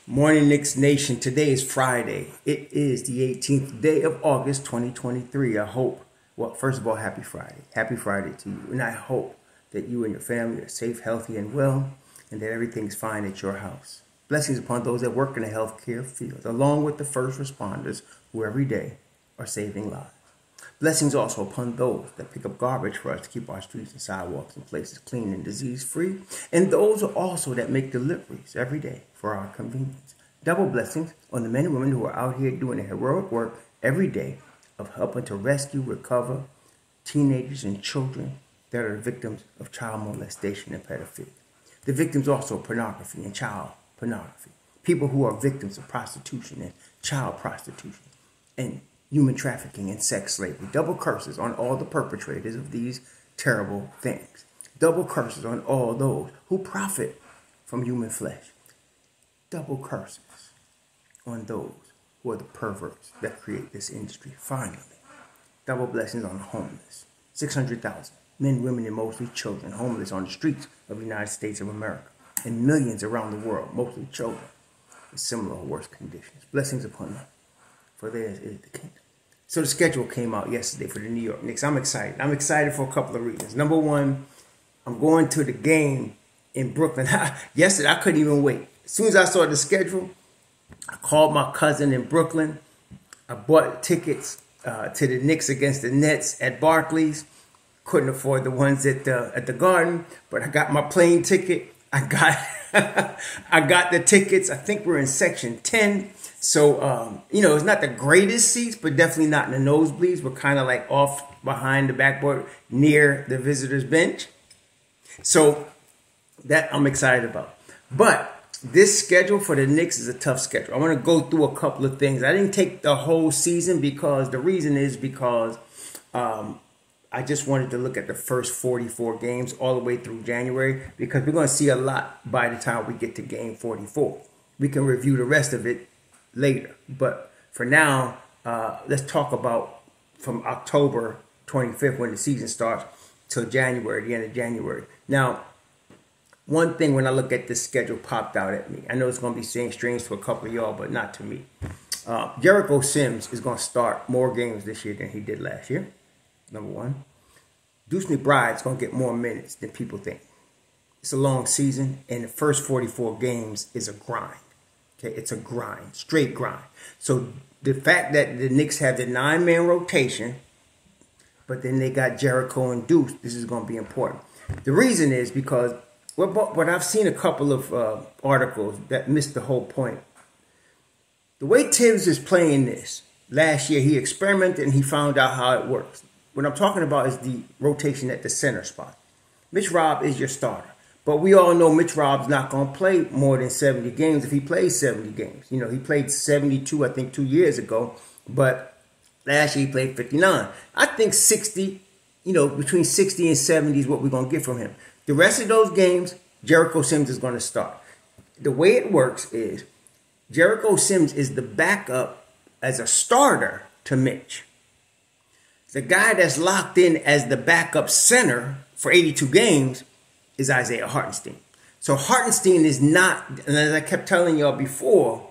Morning, Knicks Nation. Today is Friday. It is the 18th day of August, 2023. I hope, well, first of all, happy Friday. Happy Friday to you. And I hope that you and your family are safe, healthy, and well, and that everything's fine at your house. Blessings upon those that work in the healthcare field, along with the first responders who every day are saving lives. Blessings also upon those that pick up garbage for us to keep our streets and sidewalks and places clean and disease-free. And those are also that make deliveries every day for our convenience. Double blessings on the men and women who are out here doing the heroic work every day of helping to rescue, recover teenagers and children that are victims of child molestation and pedophilia. The victims also of pornography and child pornography. People who are victims of prostitution and child prostitution and human trafficking and sex slavery. Double curses on all the perpetrators of these terrible things. Double curses on all those who profit from human flesh. Double curses on those who are the perverts that create this industry. Finally, double blessings on the homeless. 600,000 men, women, and mostly children homeless on the streets of the United States of America. And millions around the world, mostly children, in similar or worse conditions. Blessings upon them, for theirs is the kingdom. So the schedule came out yesterday for the New York Knicks. I'm excited. I'm excited for a couple of reasons. Number one, I'm going to the game in Brooklyn. Yesterday, I couldn't even wait. As soon as I saw the schedule, I called my cousin in Brooklyn. I bought tickets to the Knicks against the Nets at Barclays. Couldn't afford the ones at the Garden, but I got my plane ticket. I got the tickets. I think we're in section 10. So, it's not the greatest seats, but definitely not in the nosebleeds. We're kind of like off behind the backboard near the visitors bench. So that I'm excited about. But this schedule for the Knicks is a tough schedule. I want to go through a couple of things. I didn't take the whole season because the reason is because I just wanted to look at the first 44 games all the way through January because we're going to see a lot by the time we get to game 44. We can review the rest of it later. But for now, let's talk about from October 25th when the season starts till January, the end of January. Now, one thing when I look at this schedule popped out at me. I know it's going to be saying strange to a couple of y'all, but not to me. Jericho Sims is going to start more games this year than he did last year. Number one. Deuce McBride's going to get more minutes than people think. It's a long season, and the first 44 games is a grind. Okay, it's a grind, straight grind. So the fact that the Knicks have the 9-man rotation, but then they got Jericho and Deuce, this is going to be important. The reason is because, but I've seen a couple of articles that missed the whole point. The way Tibbs is playing this, last year he experimented and he found out how it works. What I'm talking about is the rotation at the center spot. Mitch Rob is your starter. But we all know Mitch Rob's not going to play more than 70 games if he plays 70 games. You know, he played 72, I think, 2 years ago. But last year he played 59. I think 60, between 60 and 70 is what we're going to get from him. The rest of those games, Jericho Sims is going to start. The way it works is Jericho Sims is the backup as a starter to Mitch. The guy that's locked in as the backup center for 82 games is Isaiah Hartenstein. So Hartenstein is not, and as I kept telling y'all before,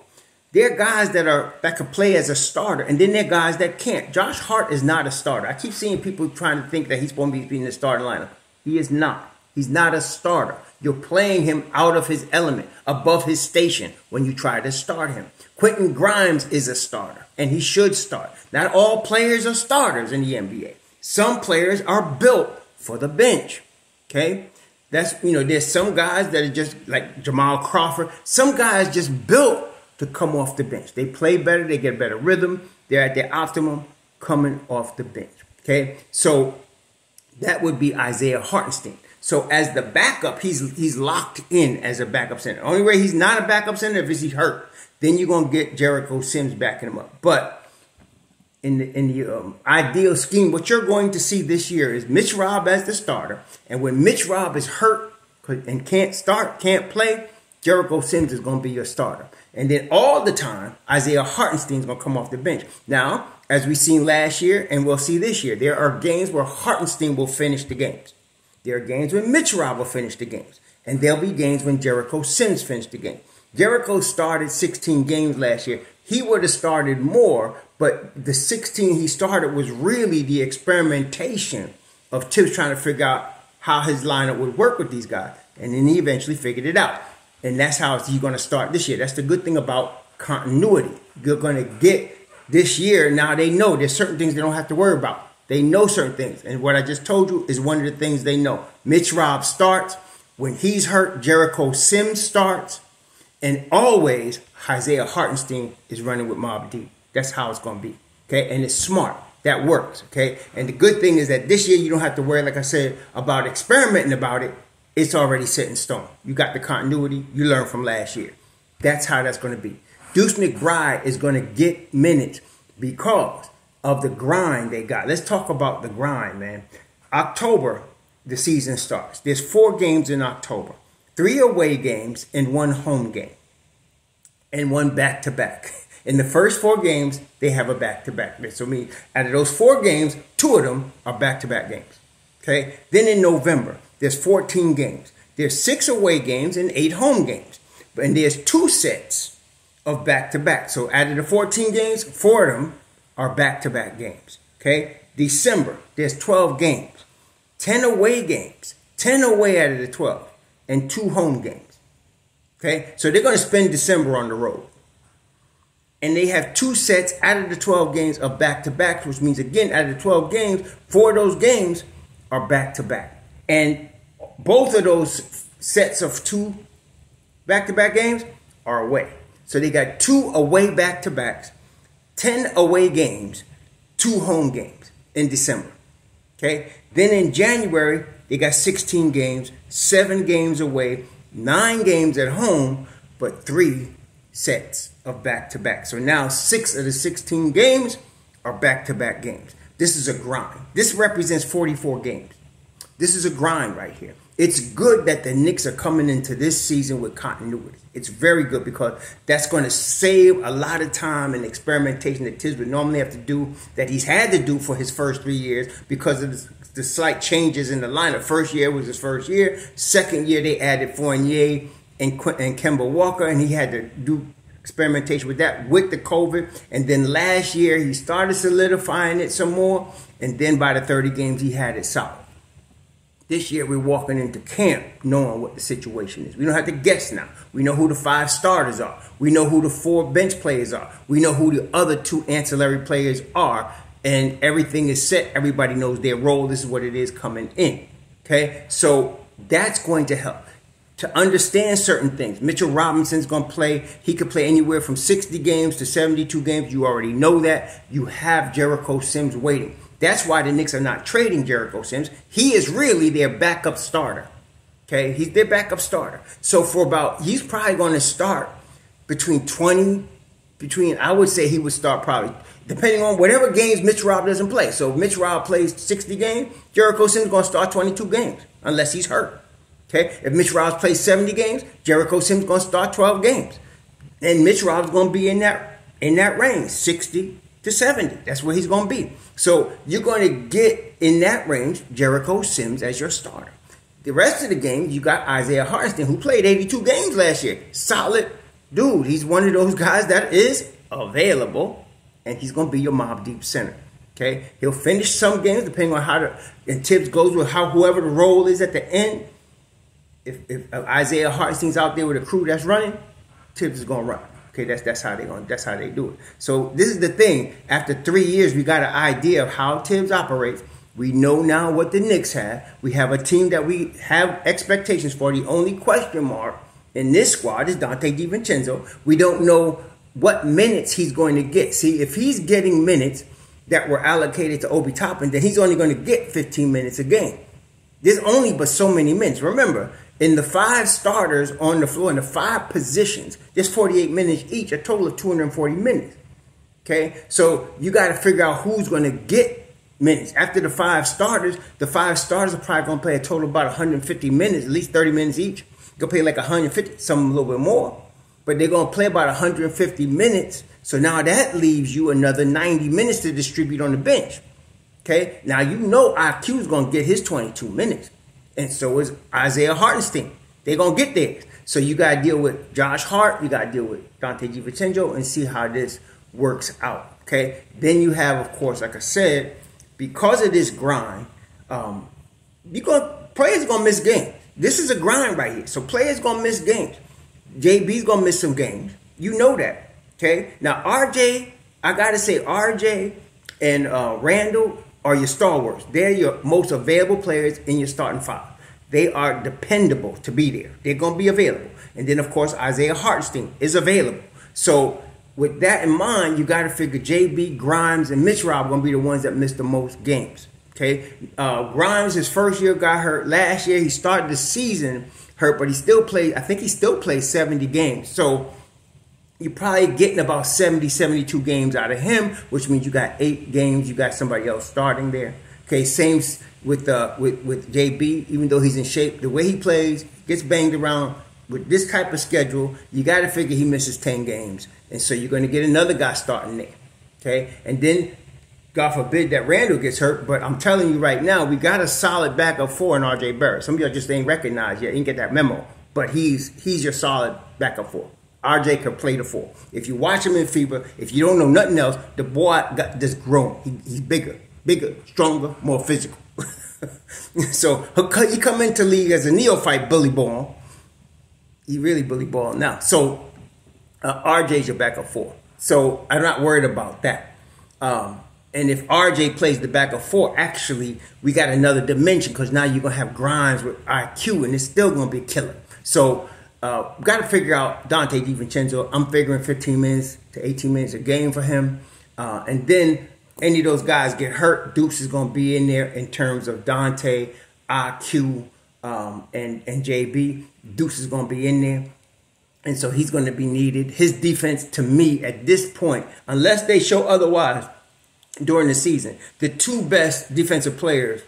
there are guys that can play as a starter, and then there are guys that can't. Josh Hart is not a starter. I keep seeing people trying to think that he's going to be in the starting lineup. He is not. He's not a starter. You're playing him out of his element, above his station when you try to start him. Quentin Grimes is a starter, and he should start. Not all players are starters in the NBA. Some players are built for the bench, okay? There's some guys that are just like Jamal Crawford. Some guys just built to come off the bench. They play better. They get better rhythm. They're at their optimum coming off the bench, okay? So that would be Isaiah Hartenstein. So as the backup, he's locked in as a backup center. The only way he's not a backup center if he's hurt. Then you're going to get Jericho Sims backing him up. But in the ideal scheme, what you're going to see this year is Mitch Rob as the starter. And when Mitch Rob is hurt and can't play, Jericho Sims is going to be your starter. And then all the time, Isaiah Hartenstein is going to come off the bench. Now, as we've seen last year and we'll see this year, there are games where Hartenstein will finish the games. There are games when Mitch Rob will finish the games. And there'll be games when Jericho Sims finished the game. Jericho started 16 games last year. He would have started more, but the 16 he started was really the experimentation of Tibbs trying to figure out how his lineup would work with these guys. And then he eventually figured it out. And that's how he's going to start this year. That's the good thing about continuity. You're going to get this year, now they know there's certain things they don't have to worry about. They know certain things. And what I just told you is one of the things they know. Mitch Robb starts. When he's hurt, Jericho Sims starts. And always, Isaiah Hartenstein is running with Mobb Deep. That's how it's going to be. Okay? And it's smart. That works. Okay? And the good thing is that this year you don't have to worry, like I said, about experimenting about it. It's already set in stone. You got the continuity you learned from last year. That's how that's going to be. Deuce McBride is going to get minutes because of the grind they got. Let's talk about the grind, man. October, the season starts. There's 4 games in October. 3 away games and 1 home game. And 1 back-to-back. In the first 4 games, they have a back-to-back. So out of those 4 games, 2 of them are back-to-back games. Okay? Then in November, there's 14 games. There's 6 away games and 8 home games. And there's 2 sets of back-to-back. So out of the 14 games, 4 of them are back-to-back games. Okay? December, there's 12 games. 10 away games. 10 away out of the 12. And 2 home games. Okay? So they're going to spend December on the road. And they have 2 sets out of the 12 games of back-to-back, which means, again, out of the 12 games, 4 of those games are back-to-back. And both of those sets of 2 back-to-back games are away. So they got 2 away back-to-backs, 10 away games, 2 home games in December. Okay? Then in January, they got 16 games, 7 games away, 9 games at home, but 3 sets of back-to-back. So now 6 of the 16 games are back-to-back games. This is a grind. This represents 44 games. This is a grind right here. It's good that the Knicks are coming into this season with continuity. It's very good because that's going to save a lot of time and experimentation that Tibbs would normally have to do, that he's had to do for his first 3 years because of the slight changes in the lineup. First year was his first year. Second year, they added Fournier and Kemba Walker, and he had to do experimentation with that with the COVID. And then last year, he started solidifying it some more. And then by the 30 games, he had it solid. This year, we're walking into camp knowing what the situation is. We don't have to guess now. We know who the 5 starters are. We know who the 4 bench players are. We know who the other 2 ancillary players are. And everything is set. Everybody knows their role. This is what it is coming in. Okay? So that's going to help to understand certain things. Mitchell Robinson's going to play. He could play anywhere from 60 games to 72 games. You already know that. You have Jericho Sims waiting. That's why the Knicks are not trading Jericho Sims. He is really their backup starter. Okay? He's their backup starter. So he's probably going to start I would say he would start probably, depending on whatever games Mitch Robb doesn't play. So if Mitch Robb plays 60 games, Jericho Sims is going to start 22 games, unless he's hurt. Okay? If Mitch Robb plays 70 games, Jericho Sims is going to start 12 games. And Mitch Robb is going to be in that range, 60 to 70. That's where he's going to be. So you're going to get in that range Jericho Sims as your starter. The rest of the games, you got Isaiah Hartenstein, who played 82 games last year. Solid dude. He's one of those guys that is available, and he's going to be your Mobb Deep center. Okay? He'll finish some games depending on and Tibbs goes with whoever the role is at the end. If Isaiah Hartenstein's out there with a crew that's running, Tibbs is going to run. Okay, that's how they do it. So this is the thing. After 3 years, we got an idea of how Tibbs operates. We know now what the Knicks have. We have a team that we have expectations for. The only question mark in this squad is Dante DiVincenzo. We don't know what minutes he's going to get. See, if he's getting minutes that were allocated to Obi Toppin, then he's only going to get 15 minutes a game. There's only but so many minutes. Remember, in the 5 starters on the floor, in the 5 positions, there's 48 minutes each, a total of 240 minutes. Okay? So you got to figure out who's going to get minutes. After the 5 starters are probably going to play a total of about 150 minutes, at least 30 minutes each. They'll play like 150, some a little bit more. But they're going to play about 150 minutes. So now that leaves you another 90 minutes to distribute on the bench. Okay? Now you know IQ is going to get his 22 minutes. And so is Isaiah Hartenstein. They're going to get theirs. So you got to deal with Josh Hart. You got to deal with Dante DiVincenzo and see how this works out. Okay. Then you have, of course, like I said, because of this grind, players gonna miss games. This is a grind right here. So players gonna miss games. JB's gonna miss some games. You know that. Okay. Now RJ, I gotta say RJ and Randall are your stalwarts. They're your most available players in your starting five. They are dependable to be there. They're gonna be available. And then of course Isaiah Hartenstein is available. So with that in mind, you gotta figure JB, Grimes, and Mitch Rob are gonna be the ones that miss the most games. Okay, Grimes, his first year got hurt. Last year, he started the season hurt, but he still played, I think he still played 70 games. So you're probably getting about 70, 72 games out of him, which means you got 8 games. You got somebody else starting there. Okay, same with JB, even though he's in shape. The way he plays, gets banged around with this type of schedule, you got to figure he misses 10 games. And so you're going to get another guy starting there. Okay, and then God forbid that Randall gets hurt, but I'm telling you right now, we got a solid backup 4 in RJ Barrett. Some of y'all just ain't recognized yet, ain't get that memo, but he's your solid backup 4. RJ could play the 4. If you watch him in FIBA, if you don't know nothing else, the boy got just grown. He's bigger, stronger, more physical. So he come into league as a neophyte bully ball. He really bully ball now. So RJ's your backup 4. So I'm not worried about that. And if RJ plays the backup 4, actually, we got another dimension because now you're going to have Grimes with IQ, and it's still going to be a killer. So, got to figure out Dante DiVincenzo. I'm figuring 15 minutes to 18 minutes a game for him. And then any of those guys get hurt, Deuce is going to be in there in terms of Dante, IQ, and JB. Deuce is going to be in there. And so he's going to be needed. His defense, to me, at this point, unless they show otherwise, during the season, the 2 best defensive players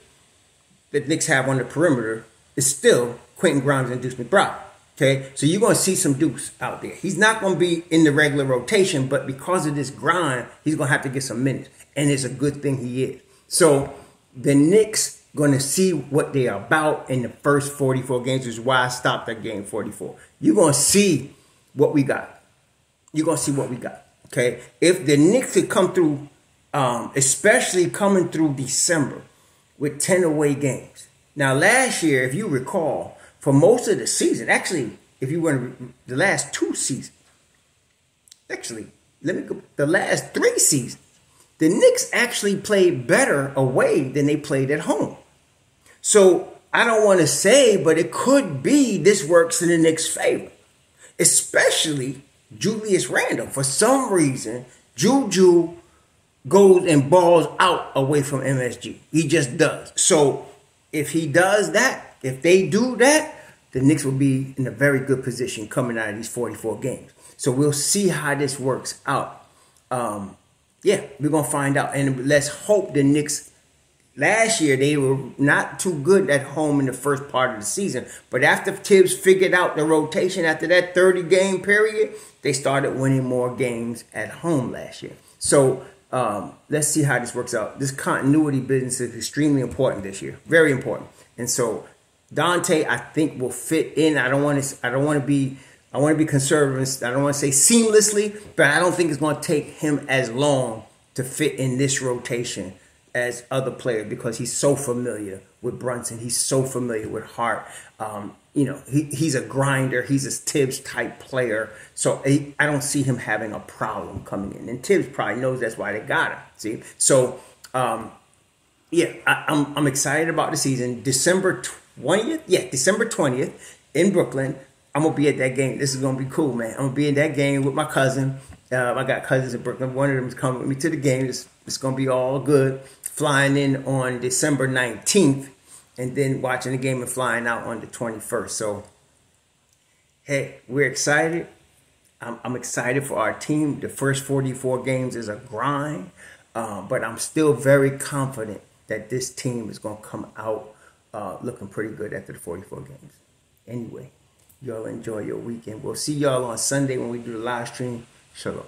that Knicks have on the perimeter is still Quentin Grimes and Deuce McBride. Okay, so you're going to see some Deuce out there. He's not going to be in the regular rotation, but because of this grind, he's going to have to get some minutes, and it's a good thing he is. So the Knicks going to see what they are about in the first 44 games, which is why I stopped at game 44. You're going to see what we got. You're going to see what we got. Okay, if the Knicks could come through, especially coming through December with 10 away games. Now, last year, if you recall, for most of the season, actually, if you were the last 2 seasons, actually, the last 3 seasons, the Knicks actually played better away than they played at home. So I don't want to say, but it could be this works in the Knicks' favor, especially Julius Randle. For some reason, Juju goes and balls out away from MSG. He just does. So if he does that, if they do that, the Knicks will be in a very good position coming out of these 44 games. So we'll see how this works out. Yeah, we're going to find out. And let's hope the Knicks, last year, they were not too good at home in the first part of the season. But after Tibbs figured out the rotation after that 30-game period, they started winning more games at home last year. So let's see how this works out. This continuity business is extremely important this year. Very important. And so Dante, I think, will fit in. I want to be conservative. I don't want to say seamlessly, but I don't think it's going to take him as long to fit in this rotation as other players because he's so familiar with Brunson. He's so familiar with Hart. He's a grinder. He's a Tibbs type player. So I don't see him having a problem coming in. And Tibbs probably knows that's why they got him. See? So, yeah, I'm excited about the season. December 20th? Yeah, December 20th in Brooklyn. I'm going to be at that game. This is going to be cool, man. I'm going to be in that game with my cousin. I got cousins in Brooklyn. One of them is coming with me to the game. It's going to be all good. Flying in on December 19th and then watching the game and flying out on the 21st. So, hey, we're excited. I'm excited for our team. The first 44 games is a grind, but I'm still very confident that this team is going to come out looking pretty good after the 44 games. Anyway, y'all enjoy your weekend. We'll see y'all on Sunday when we do the live stream. Shalom.